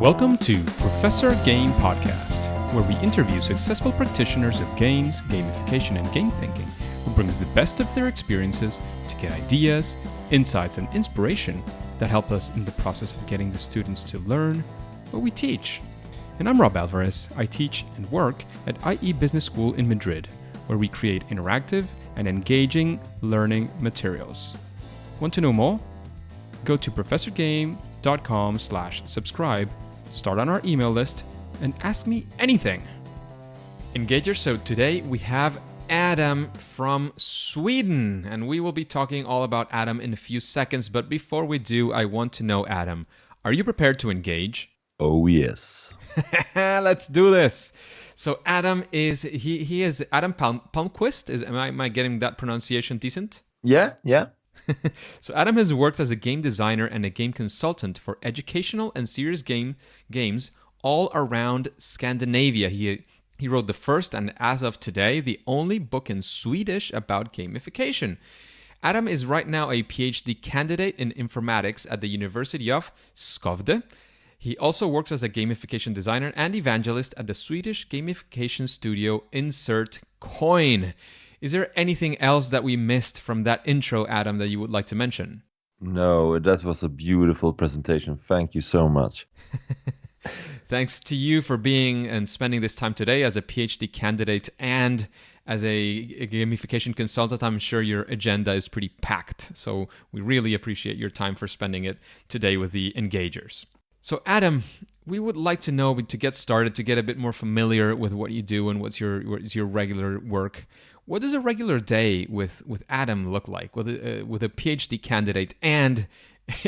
Welcome to Professor Game Podcast, where we interview successful practitioners of games, gamification, and game thinking who brings the best of their experiences to get ideas, insights, and inspiration that help us in the process of getting the students to learn what we teach. And I'm Rob Alvarez. I teach and work at IE Business School in Madrid, where we create interactive and engaging learning materials. Want to know more? Go to professorgame.com/subscribe, start on our email list, and ask me anything. Engagers, so today we have Adam from Sweden, and we will be talking all about Adam in a few seconds. But before we do, I want to know, Adam, are you prepared to engage? Oh, yes. Let's do this. So Adam is Adam Palmquist. Am I getting that pronunciation decent? Yeah. So Adam has worked as a game designer and a game consultant for educational and serious games all around Scandinavia. He wrote the first and, as of today, the only book in Swedish about gamification. Adam is right now a Ph.D. candidate in Informatics at the University of Skövde. He also works as a gamification designer and evangelist at the Swedish gamification studio Insert Coin. Is there anything else that we missed from that intro, Adam, that you would like to mention? No, that was a beautiful presentation. Thank you so much. Thanks to you for being and spending this time today as a PhD candidate and as a gamification consultant. I'm sure your agenda is pretty packed, so we really appreciate your time for spending it today with the engagers. So Adam, we would like to know, to get started, to get a bit more familiar with what you do and what's your regular work. What does a regular day with Adam look like, with a PhD candidate and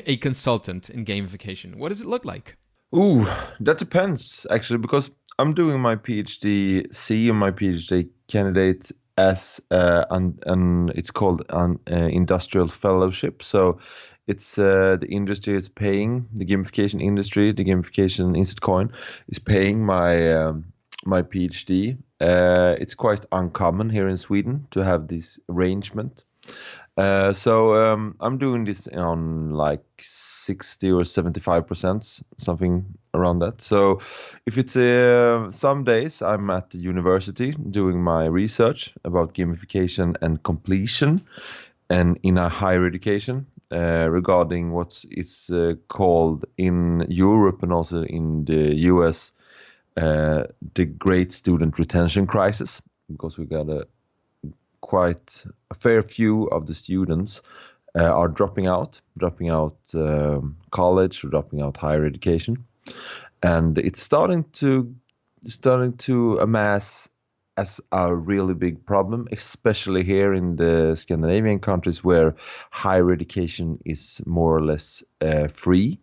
a consultant in gamification? What does it look like? Ooh, that depends, actually, because I'm doing my PhD and my PhD candidate as it's called an industrial fellowship. So it's the industry is paying, the gamification industry, the gamification Insert Coin is paying my PhD. It's quite uncommon here in Sweden to have this arrangement. So I'm doing this on like 60 or 75%, something around that. So if it's some days I'm at the university doing my research about gamification and completion and in a higher education regarding what is called in Europe and also in the US the great student retention crisis, because we got quite a fair few of the students are dropping out college or dropping out higher education, and it's starting to amass as a really big problem, especially here in the Scandinavian countries where higher education is more or less free.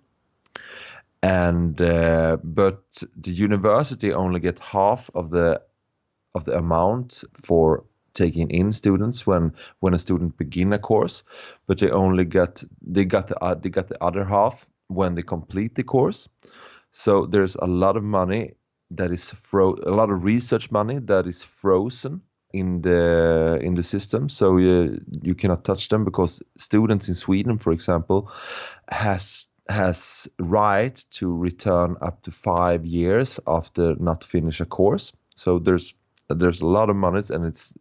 And but the university only get half of the amount for taking in students when a student begin a course, but they got the other half when they complete the course. So there's a lot of money that is a lot of research money that is frozen in the system. So you cannot touch them, because students in Sweden, for example, has right to return up to 5 years after not finish a course. So there's a lot of money, and it's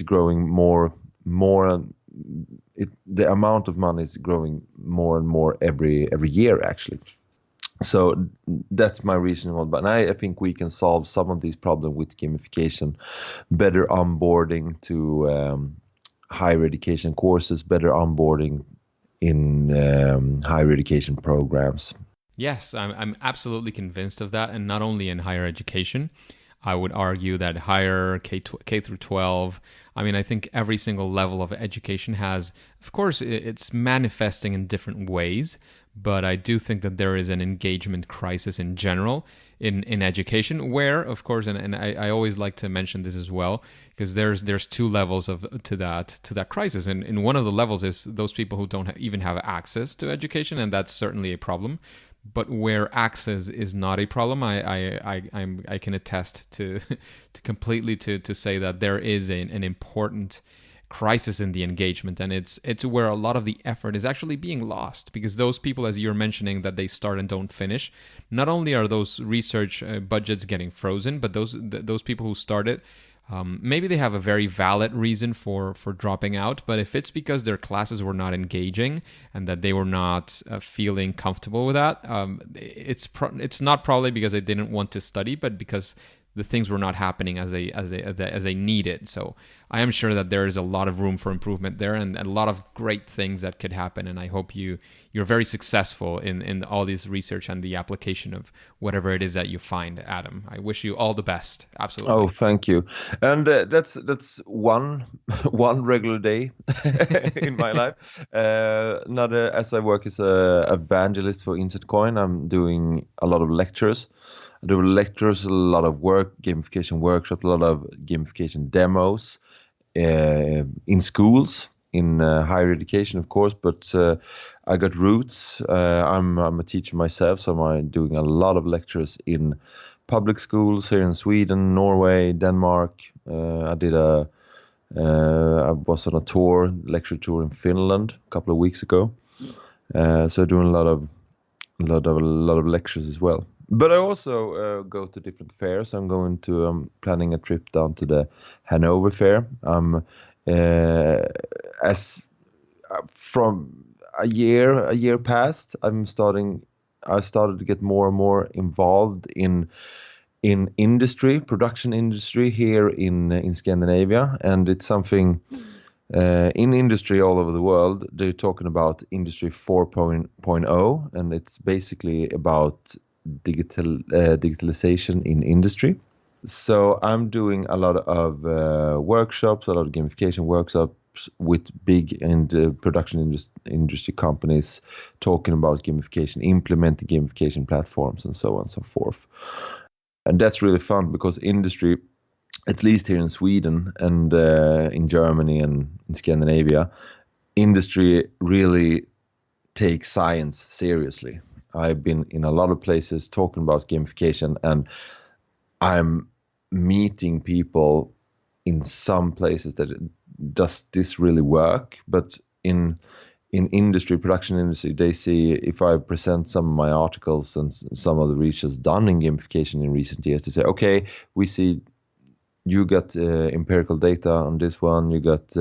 growing more. The amount of money is growing more and more every year, actually. So that's my reasoning. But I think we can solve some of these problems with gamification, better onboarding to higher education courses, better onboarding in higher education programs. Yes, I'm absolutely convinced of that, and not only in higher education. I would argue that higher K through 12, I think every single level of education has, of course, it's manifesting in different ways, but I do think that there is an engagement crisis in general in education, where, of course, and I always like to mention this as well, because there's two levels to that crisis, and one of the levels is those people who don't even have access to education, and that's certainly a problem. But where access is not a problem, I can attest to completely to say that there is an important crisis in the engagement, and it's where a lot of the effort is actually being lost, because those people, as you're mentioning, that they start and don't finish, not only are those research budgets getting frozen, but those people who started, maybe they have a very valid reason for dropping out, but if it's because their classes were not engaging and that they were not feeling comfortable with that, it's not probably because they didn't want to study, but because the things were not happening as they needed. So I am sure that there is a lot of room for improvement there, and a lot of great things that could happen. And I hope you're very successful in all this research and the application of whatever it is that you find, Adam. I wish you all the best. Absolutely. Oh, thank you. And that's one regular day in my life. Another, as I work as a evangelist for InsetCoin, I'm doing a lot of lectures. I do lectures, a lot of gamification workshops, a lot of gamification demos in schools, in higher education, of course. But I got roots. I'm a teacher myself, so I'm doing a lot of lectures in public schools here in Sweden, Norway, Denmark. I was on a lecture tour in Finland a couple of weeks ago. So doing a lot of lectures as well. But I also go to different fairs. I'm planning a trip down to the Hanover Fair. As from a year past, I started to get more and more involved in production industry here in Scandinavia, and it's something in industry all over the world. They're talking about Industry 4.0, and it's basically about digitalization in industry. So I'm doing a lot of workshops, a lot of gamification workshops with big and production industry companies, talking about gamification, implementing gamification platforms, and so on and so forth. And that's really fun, because industry, at least here in Sweden and in Germany and in Scandinavia, industry really takes science seriously. I've been in a lot of places talking about gamification, and I'm meeting people in some places that does this really work, but in industry, production industry, they see, if I present some of my articles and some of the research done in gamification in recent years, they say, okay, we see you got empirical data on this one, you got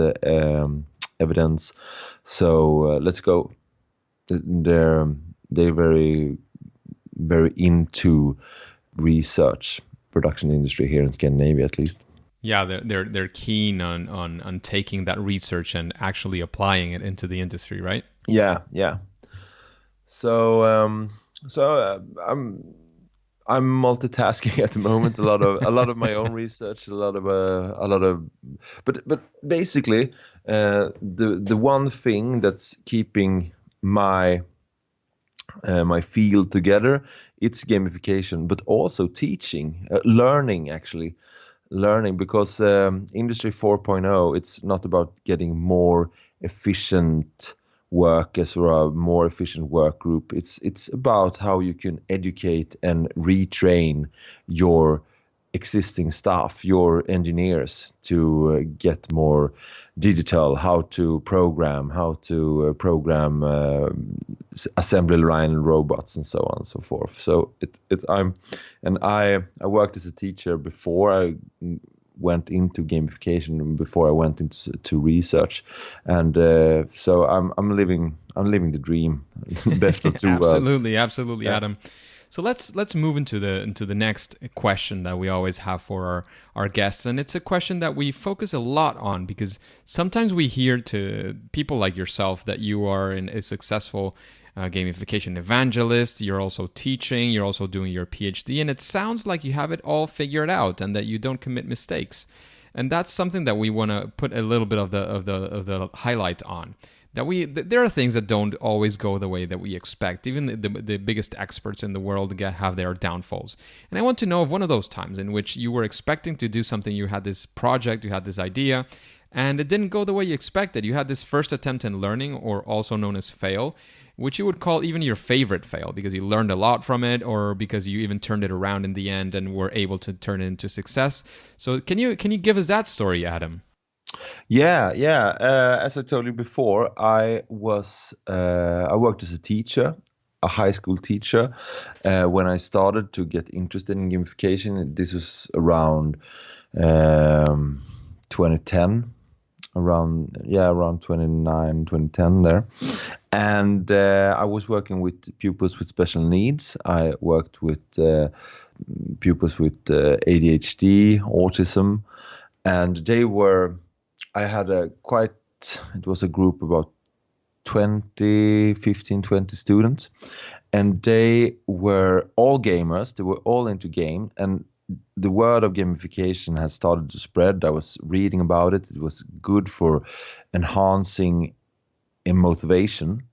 evidence, so let's go. They're very, very into research, production industry here in Scandinavia, at least. Yeah, they're keen on taking that research and actually applying it into the industry, right? Yeah. So I'm multitasking at the moment. A lot of my own research, but basically, the one thing that's keeping my field together, it's gamification, but also teaching, learning, because Industry 4.0, it's not about getting more efficient workers or a more efficient work group. It's about how you can educate and retrain your existing staff, your engineers, to get more digital, how to program assembly line robots, and so on and so forth. So I worked as a teacher before I went into gamification and before I went into research, and so I'm living the dream, best of two worlds. Absolutely, yeah. Adam. So let's move into the next question that we always have for our guests, and it's a question that we focus a lot on, because sometimes we hear to people like yourself that you are a successful gamification evangelist, you're also teaching, you're also doing your Ph.D, and it sounds like you have it all figured out and that you don't commit mistakes. And that's something that we want to put a little bit of the highlight on. There are things that don't always go the way that we expect. Even the biggest experts in the world have their downfalls. And I want to know of one of those times in which you were expecting to do something, you had this project, you had this idea, and it didn't go the way you expected. You had this first attempt in learning, or also known as fail, which you would call even your favorite fail, because you learned a lot from it, or because you even turned it around in the end and were able to turn it into success. So can you give us that story, Adam? Yeah. As I told you before, I worked as a teacher, a high school teacher, when I started to get interested in gamification. This was around 2010, around 29, 2010 there. And I was working with pupils with special needs. I worked with pupils with ADHD, autism, and I had it was a group about 20 students, and they were all gamers. They were all into game, and the word of gamification had started to spread. I was reading about it. It was good for enhancing in motivation.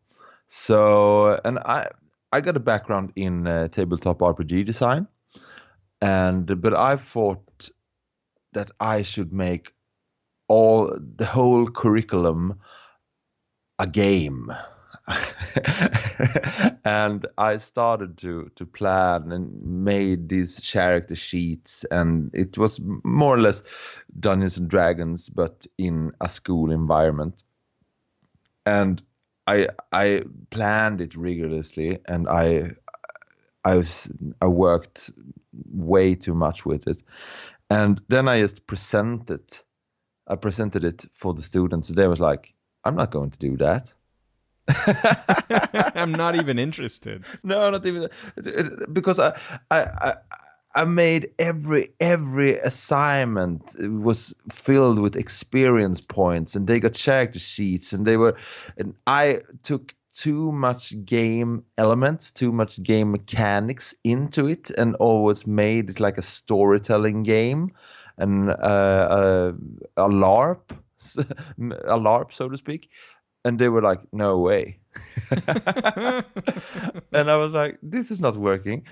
So, and I got a background in tabletop RPG design, but I thought that I should make the whole curriculum a game. And I started to plan and made these character sheets, and it was more or less Dungeons and Dragons, but in a school environment. And I planned it rigorously, and I worked way too much with it, and then I just presented it for the students. They was like, I'm not going to do that. I'm not even interested. No, not even because I made every assignment was filled with experience points, and they got character sheets, and I took too much game elements, too much game mechanics into it, and always made it like a storytelling game, and a LARP, a LARP, so to speak. And they were like, no way. And I was like, this is not working.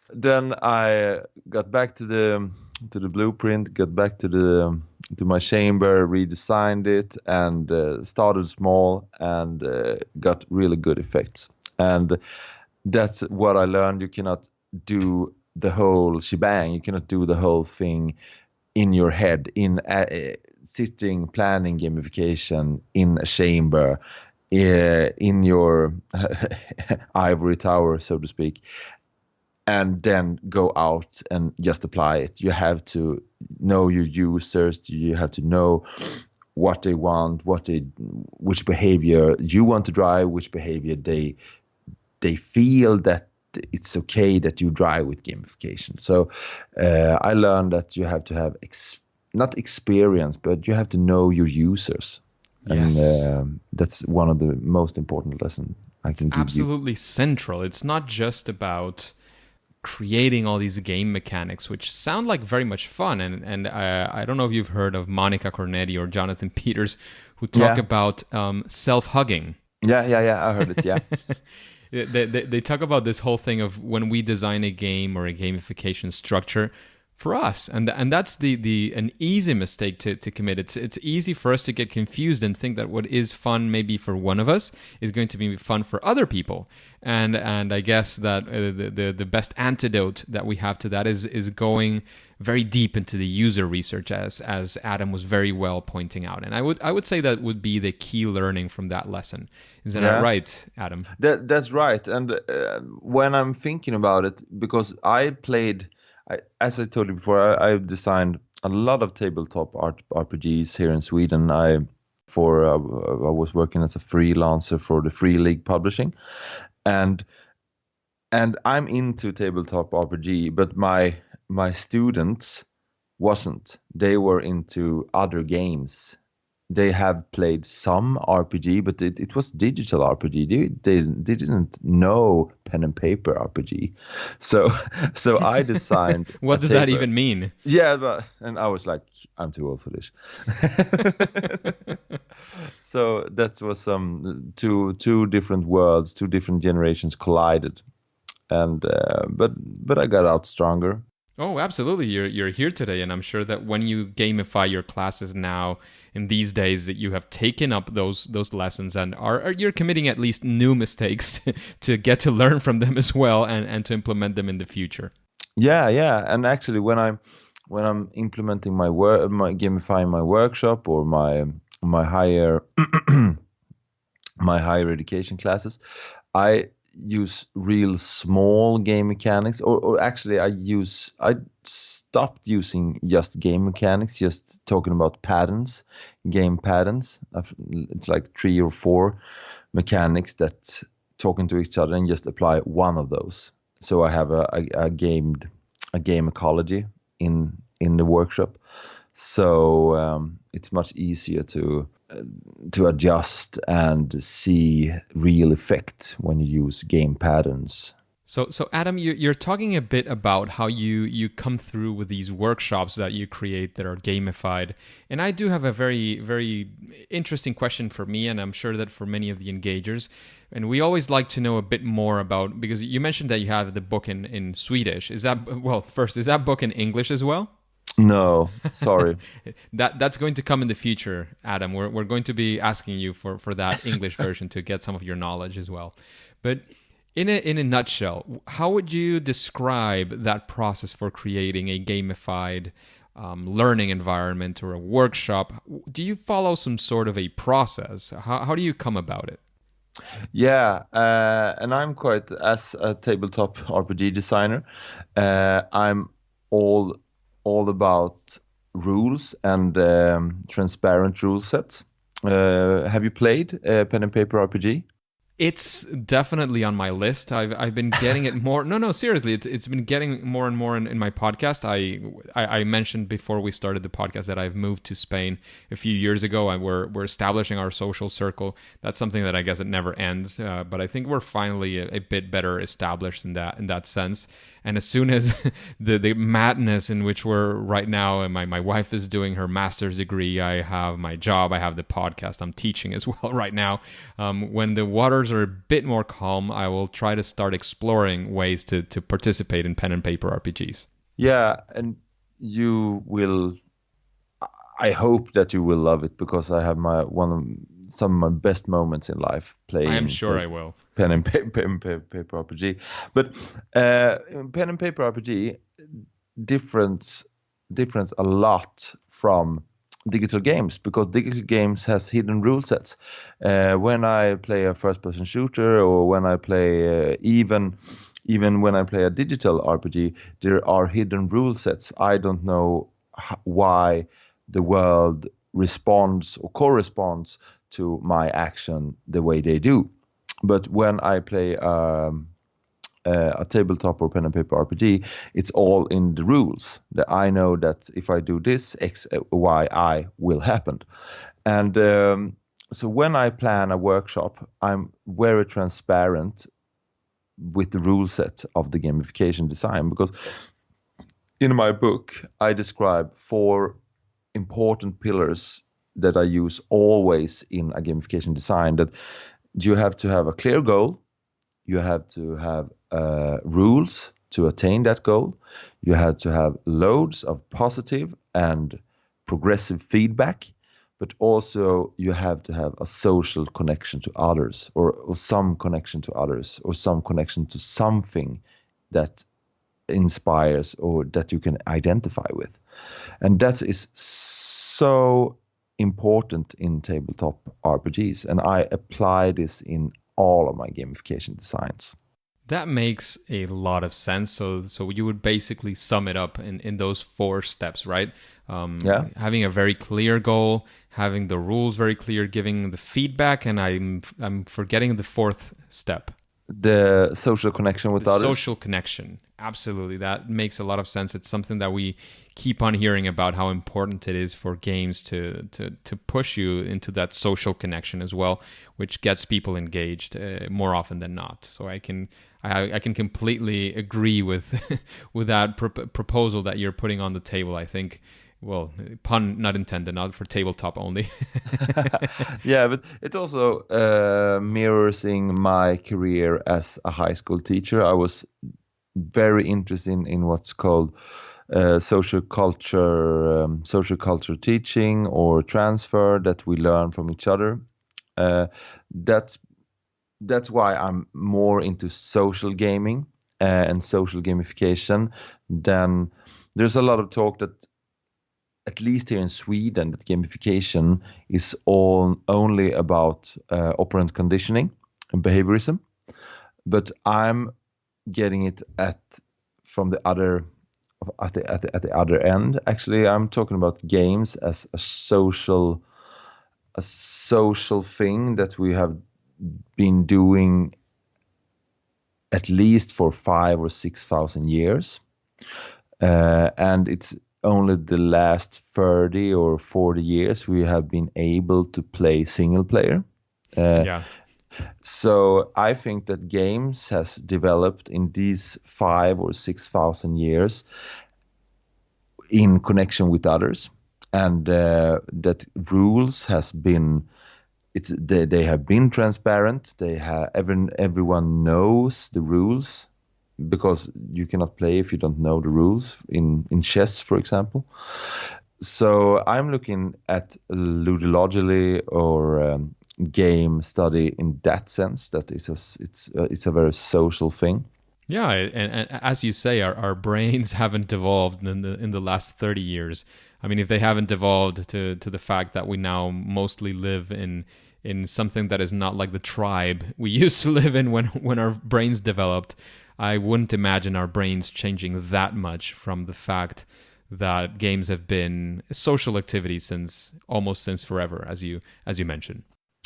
Then I got back to the blueprint, got back to my chamber, redesigned it, and started small, and got really good effects. And that's what I learned. You cannot do the whole shebang. You cannot do the whole thing in your head, in sitting, planning gamification in a chamber, in your ivory tower, so to speak, and then go out and just apply it. You have to know your users. You have to know what they want, which behavior you want to drive, which behavior they feel that it's okay that you drive with gamification. So I learned that you have to have not experience, but you have to know your users. Yes. And that's one of the most important lessons I can give you. Absolutely central. It's not just about creating all these game mechanics, which sound like very much fun. And I don't know if you've heard of Monica Cornetti or Jonathan Peters, who talk about self-hugging. Yeah, I heard it, yeah. They talk about this whole thing of when we design a game or a gamification structure for us, and that's an easy mistake to commit. It's easy for us to get confused and think that what is fun maybe for one of us is going to be fun for other people, and I guess that the best antidote that we have to that is going very deep into the user research, as Adam was very well pointing out. And I would say that would be the key learning from that lesson. Isn't that right, Adam? That's right. And when I'm thinking about it, because as I told you before, I've designed a lot of tabletop RPGs here in Sweden. I was working as a freelancer for the Free League Publishing, and I'm into tabletop RPG, but my students wasn't. They were into other games. They have played some RPG, but it was digital RPG. They didn't know pen and paper RPG. So I designed. What does that even mean? Yeah, and I was like, I'm too old for this. So that was two different worlds, two different generations collided, and but I got out stronger. Oh, absolutely. You're here today, and I'm sure that when you gamify your classes now in these days, that you have taken up those lessons and you're committing at least new mistakes to get to learn from them as well, and to implement them in the future. Yeah. And actually, when when I'm implementing my work, my gamifying my workshop or my higher my higher education classes, I use real small game mechanics, or actually I stopped using just game mechanics, just talking about patterns, game patterns. It's like 3 or 4 mechanics that talking to each other and just apply one of those. So I have a game ecology in the workshop. So it's much easier to adjust and see real effect when you use game patterns. So Adam, you're talking a bit about how you come through with these workshops that you create that are gamified, and I do have a very very interesting question for me, and I'm sure that for many of the engagers, and we always like to know a bit more about, because you mentioned that you have the book in Swedish. Is that, well, first, is that book in English as well? No, sorry. That's going to come in the future, Adam. We're going to be asking you for that English version to get some of your knowledge as well. But in a nutshell, how would you describe that process for creating a gamified learning environment or a workshop? Do you follow some sort of a process? How do you come about it? Yeah, and I'm quite, as a tabletop RPG designer, I'm all all about rules and transparent rule sets. Have you played pen and paper RPG? It's definitely on my list. I've been getting it more. No, seriously, it's been getting more and more in my podcast. I mentioned before we started the podcast that I've moved to Spain a few years ago, and we're establishing our social circle. That's something that I guess it never ends. But I think we're finally a bit better established in that sense. And as soon as the madness in which we're right now, and my wife is doing her master's degree, I have my job, I have the podcast, I'm teaching as well right now. When the waters are a bit more calm, I will try to start exploring ways to participate in pen and paper RPGs. Yeah, and you will. I hope that you will love it, because I have some of my best moments in life I am playing sure I will. pen and paper RPG. But pen and paper RPG difference a lot from digital games, because digital games has hidden rule sets. When I play a first person shooter, or when I play even when I play a digital RPG, there are hidden rule sets. I don't know why the world responds or corresponds to my action the way they do. But when I play a tabletop or pen and paper RPG, it's all in the rules. That I know that if I do this, X, Y, I will happen. And so when I plan a workshop, I'm very transparent with the rule set of the gamification design, because in my book I describe 4 important pillars that I use always in a gamification design. That you have to have a clear goal, you have to have rules to attain that goal, you have to have loads of positive and progressive feedback, but also you have to have a social connection to others, or some connection to others, or some connection to something that inspires or that you can identify with. And that is so important in tabletop RPGs, and I apply this in all of my gamification designs. That makes a lot of sense. So you would basically sum it up in those 4 steps, right? Yeah. Having a very clear goal, having the rules very clear, giving the feedback, and I'm forgetting the 4th step. The social connection with others. Social connection. Absolutely. That makes a lot of sense. It's something that we keep on hearing about, how important it is for games to push you into that social connection as well, which gets people engaged more often than not. So I can completely agree with with that proposal that you're putting on the table. I think, well, pun not intended, not for tabletop only. Yeah, but it also mirrors in my career as a high school teacher. I was very interested in what's called social culture teaching, or transfer, that we learn from each other. Uh, that's that's why I'm more into social gaming and social gamification than there's a lot of talk that, at least here in Sweden, that gamification is only about operant conditioning and behaviorism. But I'm getting it at the other end. Actually, I'm talking about games as a social thing that we have been doing at least for 5,000 or 6,000 years, and it's only the last 30 or 40 years we have been able to play single player. Yeah. So I think that games has developed in these 5,000 or 6,000 years in connection with others, and that rules has been they have been transparent. Everyone knows the rules, because you cannot play if you don't know the rules in chess, for example. So I'm looking at ludology or game study in that sense. That it's a very social thing. Yeah, and as you say, our brains haven't evolved in the last 30 years. I mean, if they haven't evolved to the fact that we now mostly live in something that is not like the tribe we used to live in when our brains developed, I wouldn't imagine our brains changing that much from the fact that games have been a social activity since forever, as you mentioned.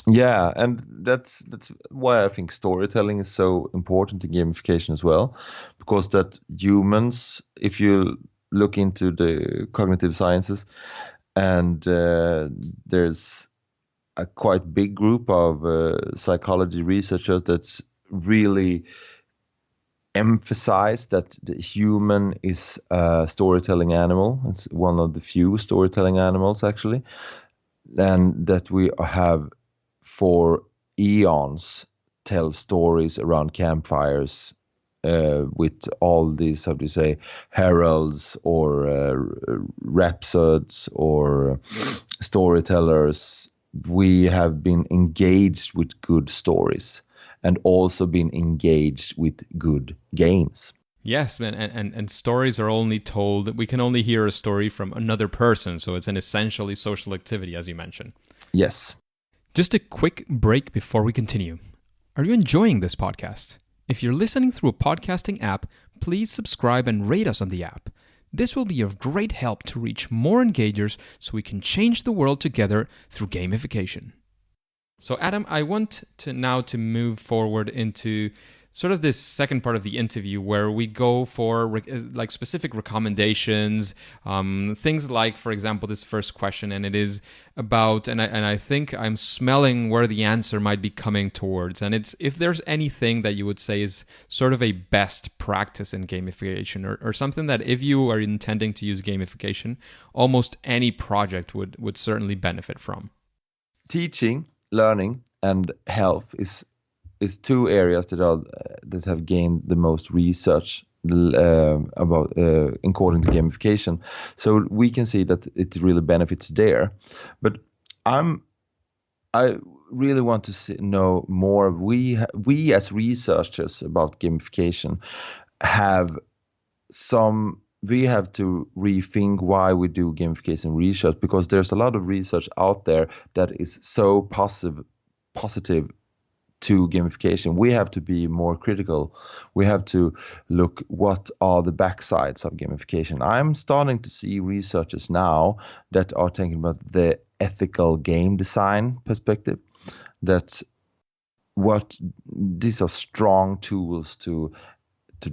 Yeah, and that's why I think storytelling is so important in gamification as well, because that humans, if you look into the cognitive sciences, and there's a quite big group of psychology researchers that's really emphasize that the human is a storytelling animal. It's one of the few storytelling animals, actually, and that we have for eons tell stories around campfires with all these, how do you say, heralds or rhapsodes or storytellers. We have been engaged with good stories and also been engaged with good games. Yes, and stories are only told, we can only hear a story from another person, so it's an essentially social activity, as you mentioned. Yes. Just a quick break before we continue. Are you enjoying this podcast? If you're listening through a podcasting app, please subscribe and rate us on the app. This will be of great help to reach more engagers so we can change the world together through gamification. So Adam, I want to now move forward into sort of this second part of the interview where we go for like specific recommendations, things like, for example, this first question, and it is about, and I think I'm smelling where the answer might be coming towards, and it's if there's anything that you would say is sort of a best practice in gamification, or something that if you are intending to use gamification, almost any project would certainly benefit from. Teaching, learning, and health is two areas that have gained the most research about according to gamification. So we can see that it really benefits there. But I really want to know more. We as researchers about gamification we have to rethink why we do gamification research, because there's a lot of research out there that is so positive to gamification. We have to be more critical. We have to look what are the backsides of gamification. I'm starting to see researchers now that are thinking about the ethical game design perspective, that these are strong tools to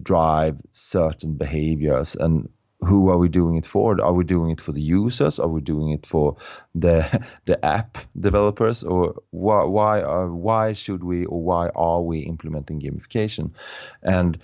drive certain behaviors, and who are we doing it for? Are we doing it for the users? Are we doing it for the app developers? Or why should we, or why are we implementing gamification? And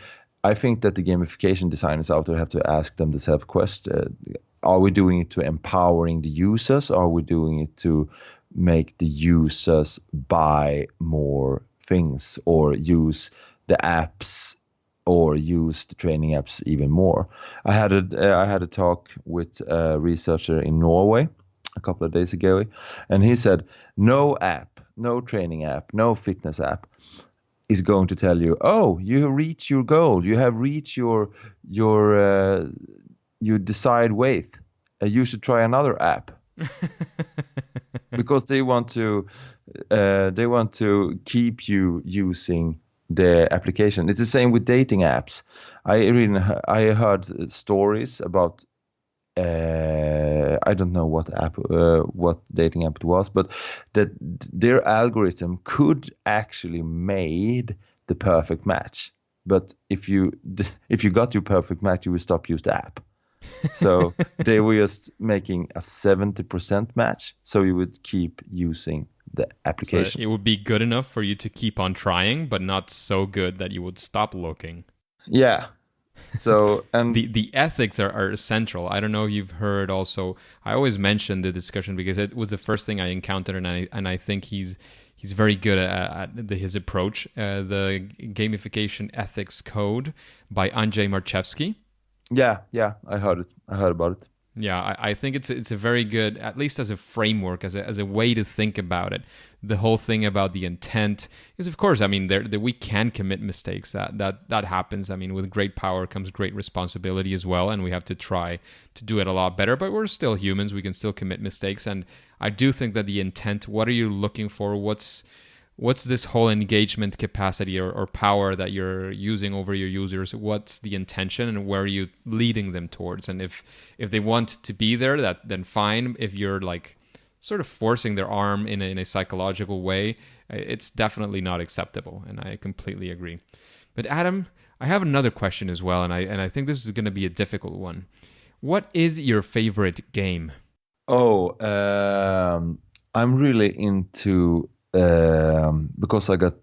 I think that the gamification designers out there have to ask themselves question: are we doing it to empowering the users? Are we doing it to make the users buy more things or use the apps or use the training apps even more? I had a talk with a researcher in Norway a couple of days ago, and he said no app, no training app, no fitness app is going to tell you, oh, you reach your goal, you have reached your you decide, wait, you should try another app because they want to keep you using the application. It's the same with dating apps. I heard stories about I don't know what dating app it was, but that their algorithm could actually made the perfect match. But if you got your perfect match, you will stop use the app. So they were just making a 70% match, so you would keep using the application. So it would be good enough for you to keep on trying, but not so good that you would stop looking. Yeah. So and the ethics are central. I don't know if you've heard also. I always mention the discussion because it was the first thing I encountered, and I think he's very good at his approach. The Gamification Ethics Code by Andrzej Marchevsky. yeah, I heard it. I heard about it. Yeah, I think it's a very good, at least as a framework, as a way to think about it. The whole thing about the intent is, of course, I mean, we can commit mistakes. That happens. I mean, with great power comes great responsibility as well, and we have to try to do it a lot better. But we're still humans; we can still commit mistakes. And I do think that the intent. What are you looking for? What's this whole engagement capacity or power that you're using over your users? What's the intention and where are you leading them towards? And if they want to be there, then fine. If you're like sort of forcing their arm in a psychological way, it's definitely not acceptable. And I completely agree. But Adam, I have another question as well, and I think this is going to be a difficult one. What is your favorite game? Oh, I'm really into because I got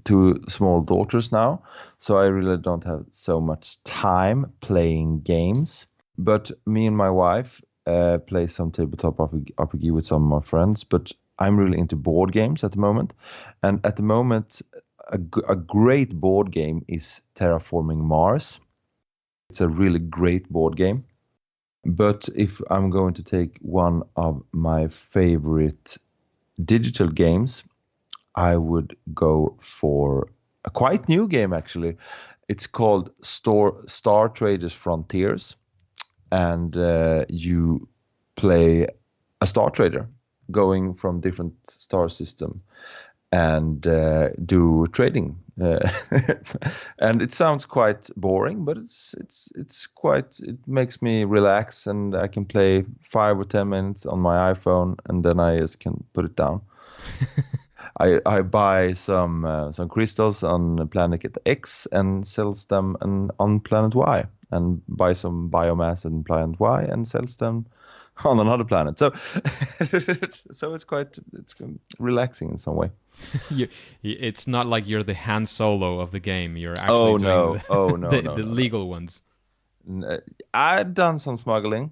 two small daughters now, so I really don't have so much time playing games. But me and my wife play some tabletop RPG with some of my friends. But I'm really into board games at the moment, and at the moment, a great board game is Terraforming Mars. It's a really great board game. But if I'm going to take one of my favorite digital games, I would go for a quite new game, actually. It's called Star Traders Frontiers. And you play a star trader going from different star system and do trading. And it sounds quite boring, but it's quite. It makes me relax, and I can play 5 or 10 minutes on my iPhone, and then I just can put it down. I buy some crystals on planet X and sells them on planet Y, and buy some biomass on planet Y and sells them on another planet. So so it's relaxing in some way. It's not like you're the Han Solo of the game. You're actually doing the legal ones. I've done some smuggling.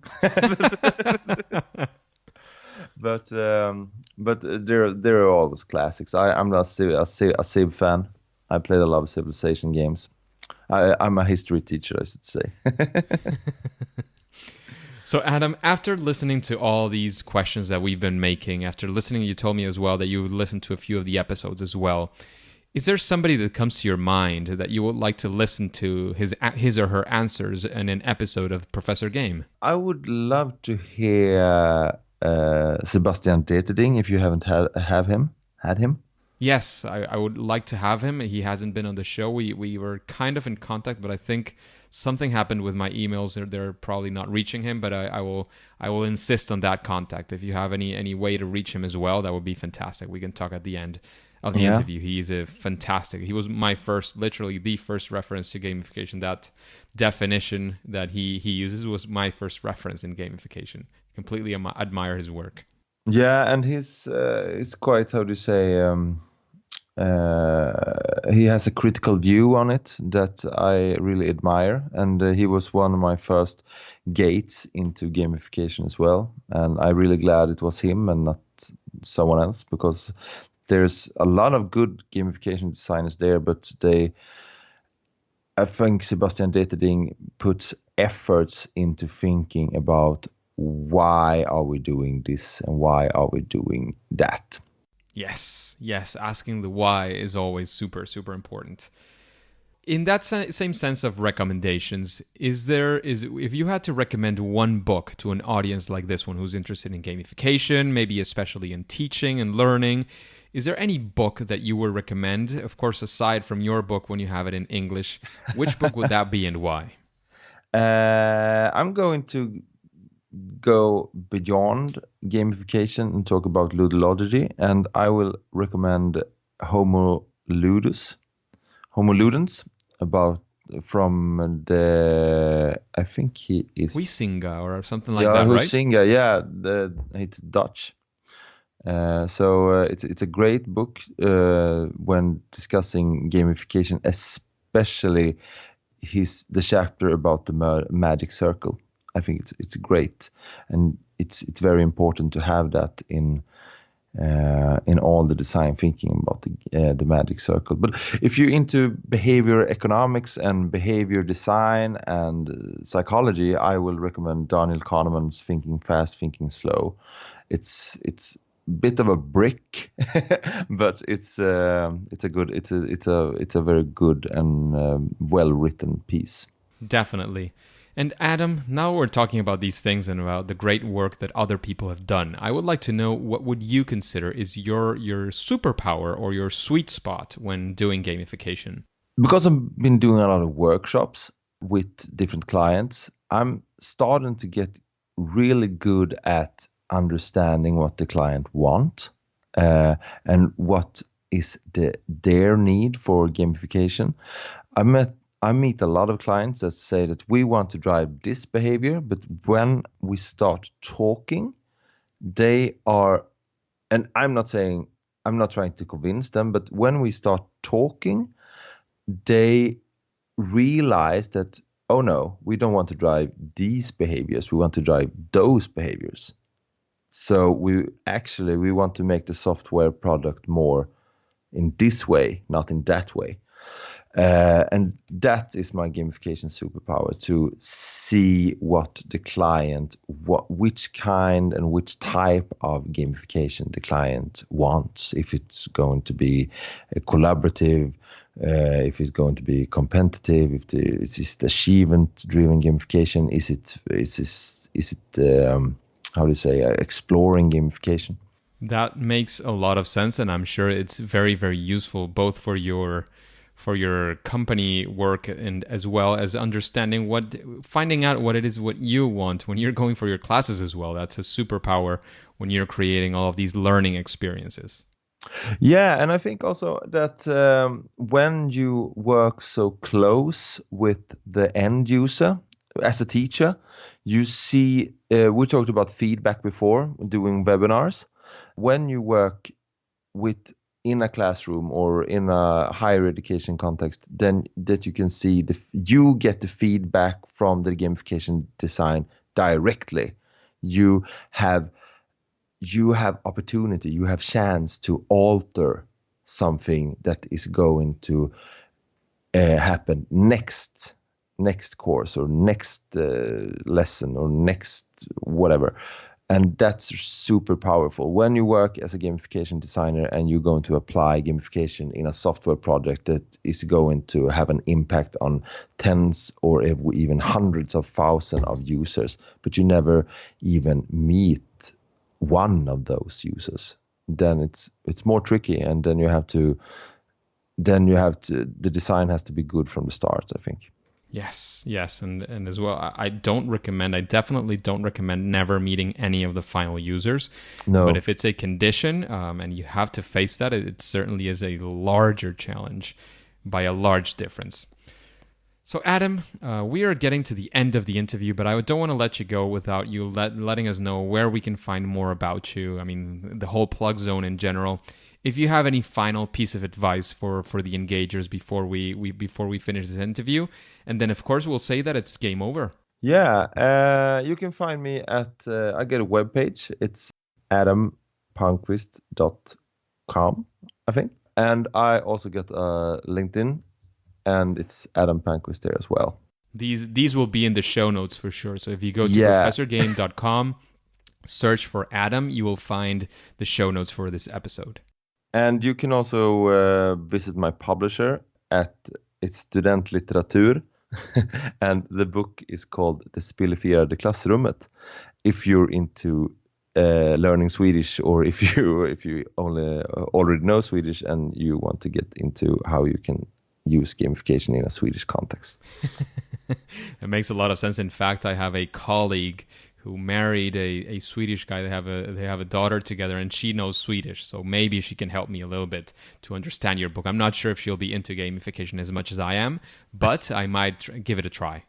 But they're always classics. I'm a Civ fan. I played a lot of Civilization games. I'm a history teacher, I should say. So Adam, after listening to all these questions that we've been making, after listening, you told me as well that you would listen to a few of the episodes as well. Is there somebody that comes to your mind that you would like to listen to his or her answers in an episode of Professor Game? I would love to hear Sebastian Deterding, if you haven't had him. Yes, I would like to have him. He hasn't been on the show. We were kind of in contact, but I think something happened with my emails. They're probably not reaching him, but I will insist on that contact. If you have any way to reach him as well, that would be fantastic. We can talk at the end of the interview. He was my literally the first reference to gamification. That definition that he uses was my first reference in gamification. Completely admire his work. Yeah, and he's quite, how do you say, he has a critical view on it that I really admire, and he was one of my first gates into gamification as well, and I'm really glad it was him and not someone else, because there's a lot of good gamification designers there, but I think Sebastian Deterding puts efforts into thinking about why are we doing this and why are we doing that. Yes, asking the why is always super, super important. in that same sense of recommendations, is if you had to recommend one book to an audience like this one who's interested in gamification, maybe especially in teaching and learning, is there any book that you would recommend? Of course, aside from your book when you have it in English, which book would that be and why? I'm going to go beyond gamification and talk about ludology, and I will recommend Homo Ludens, about from the, I think he is Huizinga or something like that, right? Huizinga, it's Dutch. It's a great book when discussing gamification, especially the chapter about the magic circle. I think it's great, and it's very important to have that in all the design thinking about the magic circle. But if you're into behavior economics and behavior design and psychology, I will recommend Daniel Kahneman's Thinking Fast, Thinking Slow. It's bit of a brick, but it's a very good and well written piece. Definitely. And Adam, now we're talking about these things and about the great work that other people have done. I would like to know, what would you consider is your superpower or your sweet spot when doing gamification? Because I've been doing a lot of workshops with different clients, I'm starting to get really good at understanding what the client wants and what is their need for gamification. I meet a lot of clients that say that we want to drive this behavior, but when we start talking, they are, and I'm not trying to convince them, but when we start talking, they realize that, oh no, we don't want to drive these behaviors, we want to drive those behaviors. So we want to make the software product more in this way, not in that way. And that is my gamification superpower, to see what the client, which kind and which type of gamification the client wants. If it's going to be collaborative, if it's going to be competitive, if it's achievement-driven gamification, is it how do you say, exploring gamification? That makes a lot of sense, and I'm sure it's very, very useful both for your company work and as well as finding out what it is what you want when you're going for your classes as well. That's a superpower when you're creating all of these learning experiences. Yeah, and I think also that when you work so close with the end user as a teacher, you see, we talked about feedback before doing webinars. When you work in a classroom or in a higher education context, then that you can see you get the feedback from the gamification design directly. You have opportunity, you have chance to alter something that is going to happen next course or next lesson or next whatever. And that's super powerful. When you work as a gamification designer and you're going to apply gamification in a software project that is going to have an impact on tens or even hundreds of thousands of users, but you never even meet one of those users, then it's more tricky, and then the design has to be good from the start, I think. Yes, and as well, I definitely don't recommend never meeting any of the final users. No. But if it's a condition and you have to face that, it certainly is a larger challenge by a large difference. So Adam, we are getting to the end of the interview, but I don't want to let you go without you letting us know where we can find more about you. I mean, the whole plug zone in general. If you have any final piece of advice for the engagers before we finish this interview, and then of course we'll say that it's game over. Yeah, you can find me at I get a webpage. It's adampalmquist.com, I think, and I also get a LinkedIn, and it's Adam Palmquist there as well. These will be in the show notes for sure. So if you go to professorgame.com, search for Adam, you will find the show notes for this episode. And you can also visit my publisher at it's studentlitteratur, and the book is called Det spelifierade klassrummet. If you're into learning Swedish, or if you only already know Swedish and you want to get into how you can use gamification in a Swedish context. It makes a lot of sense. In fact, I have a colleague who married a Swedish guy. They have a daughter together, and she knows Swedish, so maybe she can help me a little bit to understand your book. I'm not sure if she'll be into gamification as much as I am, but I might give it a try.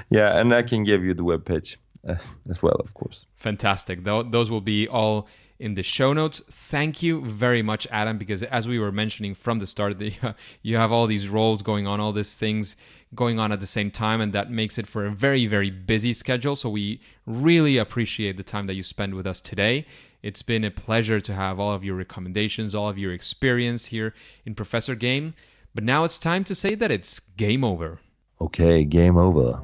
Yeah, and I can give you the webpage as well, of course. Fantastic. Those will be all in the show notes. Thank you very much, Adam, because as we were mentioning from the start, you have all these roles going on, all these things going on at the same time, and that makes it for a very, very busy schedule. So we really appreciate the time that you spend with us today. It's been a pleasure to have all of your recommendations, all of your experience here in Professor Game. But now it's time to say that it's game over. Okay, game over.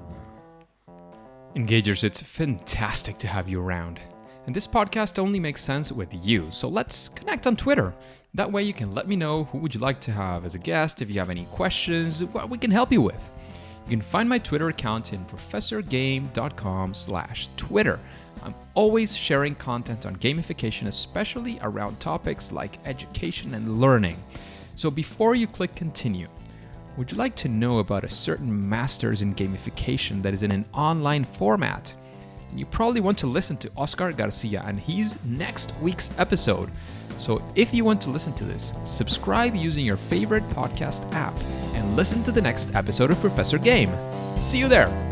Engagers, it's fantastic to have you around. And this podcast only makes sense with you, so let's connect on Twitter. That way you can let me know who would you like to have as a guest, if you have any questions, what we can help you with. You can find my Twitter account in professorgame.com/Twitter. I'm always sharing content on gamification, especially around topics like education and learning. So before you click continue, would you like to know about a certain master's in gamification that is in an online format? And you probably want to listen to Oscar Garcia and his next week's episode. So if you want to listen to this, subscribe using your favorite podcast app and listen to the next episode of Professor Game. See you there!